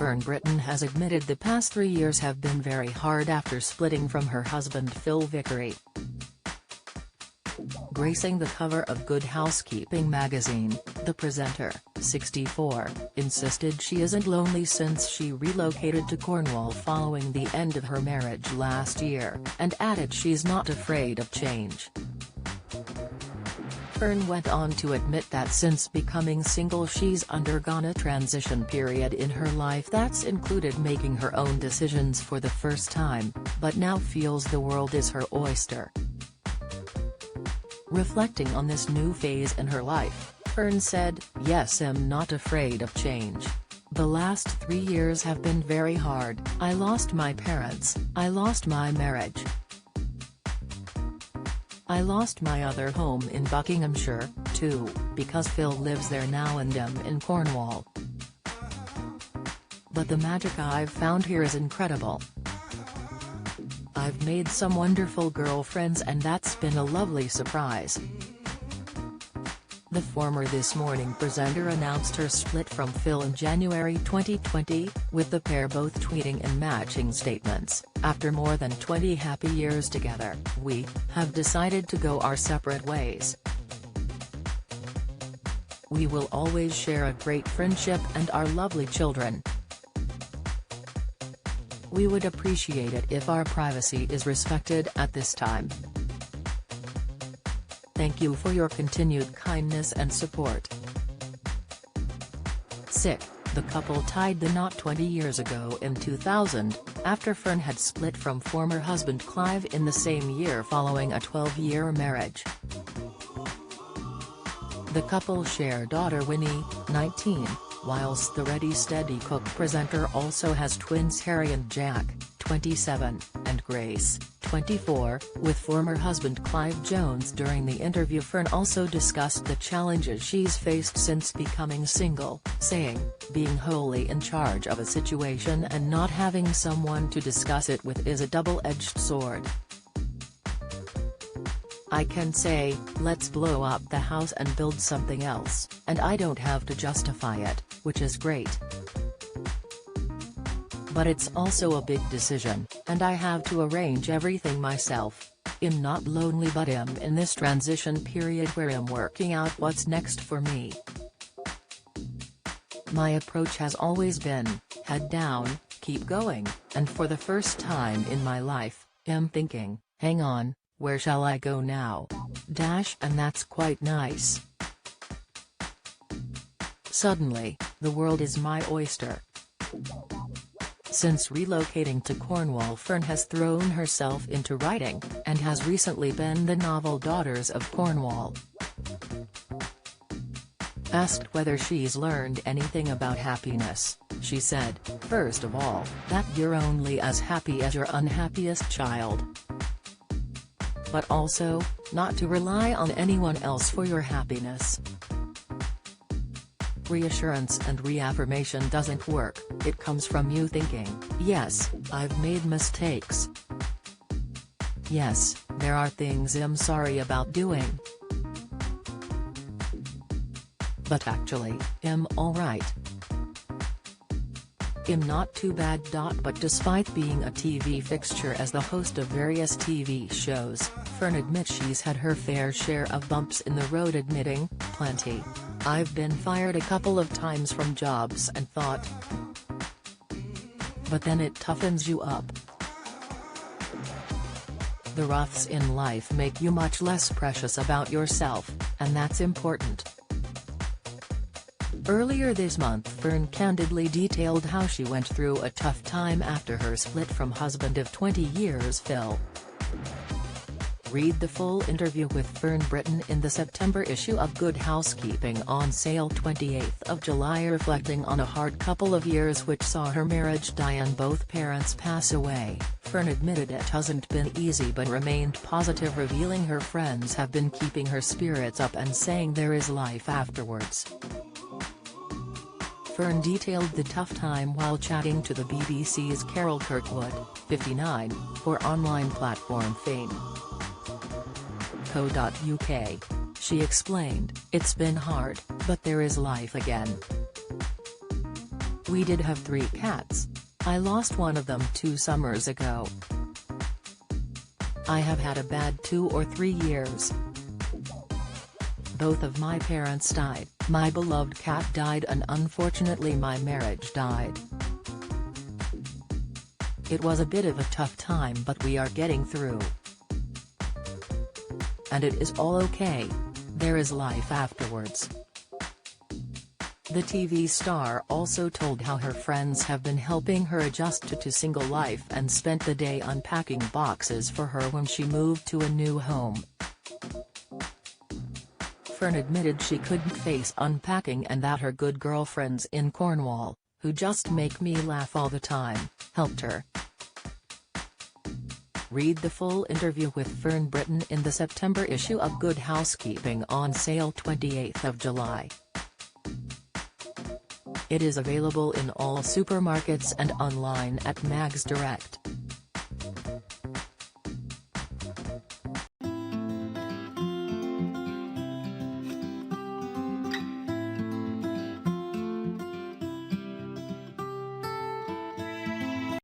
Fern Britton has admitted the past 3 years have been very hard after splitting from her husband Phil Vickery. Gracing the cover of Good Housekeeping magazine, the presenter, 64, insisted she isn't lonely since she relocated to Cornwall following the end of her marriage last year, and added she's not afraid of change. Fern went on to admit that since becoming single she's undergone a transition period in her life that's included making her own decisions for the first time, but now feels the world is her oyster. Reflecting on this new phase in her life, Fern said, "Yes, I'm not afraid of change. The last 3 years have been very hard. I lost my parents, I lost my marriage. I lost my other home in Buckinghamshire, too, because Phil lives there now and I'm in Cornwall. But the magic I've found here is incredible. I've made some wonderful girlfriends and that's been a lovely surprise." The former This Morning presenter announced her split from Phil in January 2020, with the pair both tweeting in matching statements, "After more than 20 happy years together, we have decided to go our separate ways. We will always share a great friendship and our lovely children. We would appreciate it if our privacy is respected at this time. Thank you for your continued kindness and support." The couple tied the knot 20 years ago in 2000, after Fern had split from former husband Clive in the same year following a 12-year marriage. The couple share daughter Winnie, 19, whilst the Ready Steady Cook presenter also has twins Harry and Jack, 27, and Grace, 24, with former husband Clive Jones. During the interview, Fern also discussed the challenges she's faced since becoming single, saying, "Being wholly in charge of a situation and not having someone to discuss it with is a double-edged sword. I can say, let's blow up the house and build something else, and I don't have to justify it, which is great. But it's also a big decision, and I have to arrange everything myself. I'm not lonely, but I'm in this transition period where I'm working out what's next for me. My approach has always been, head down, keep going, and for the first time in my life, I'm thinking, hang on, where shall I go now? And that's quite nice. Suddenly, the world is my oyster." Since relocating to Cornwall, Fern has thrown herself into writing, and has recently penned the novel Daughters of Cornwall. Asked whether she's learned anything about happiness, she said, "First of all, that you're only as happy as your unhappiest child. But also, not to rely on anyone else for your happiness. Reassurance and reaffirmation doesn't work, it comes from you thinking, yes, I've made mistakes. Yes, there are things I'm sorry about doing. But actually, I'm alright. I'm not too bad. But despite being a TV fixture as the host of various TV shows, Fern admits she's had her fair share of bumps in the road, admitting, "Plenty. I've been fired a couple of times from jobs and thought. But then it toughens you up. The roughs in life make you much less precious about yourself, and that's important." Earlier this month, Fern candidly detailed how she went through a tough time after her split from husband of 20 years Phil. Read the full interview with Fern Britton in the September issue of Good Housekeeping, on sale 28th of July. Reflecting on a hard couple of years which saw her marriage die and both parents pass away, Fern admitted it hasn't been easy but remained positive, revealing her friends have been keeping her spirits up and saying there is life afterwards. Fern detailed the tough time while chatting to the BBC's Carol Kirkwood, 59, for online platform Fame.co.uk. She explained, "It's been hard, but there is life again. We did have 3 cats. I lost one of them 2 summers ago. I have had a bad 2 or 3 years. Both of my parents died, my beloved cat died, and unfortunately my marriage died. It was a bit of a tough time, but we are getting through. And it is all okay. There is life afterwards. The TV star also told how her friends have been helping her adjust to single life and spent the day unpacking boxes for her when she moved to a new home. Fern admitted she couldn't face unpacking and that her good girlfriends in Cornwall, who just make me laugh all the time, helped her. Read the full interview with Fern Britton in the September issue of Good Housekeeping, on sale 28th of July. It is available in all supermarkets and online at Mags Direct.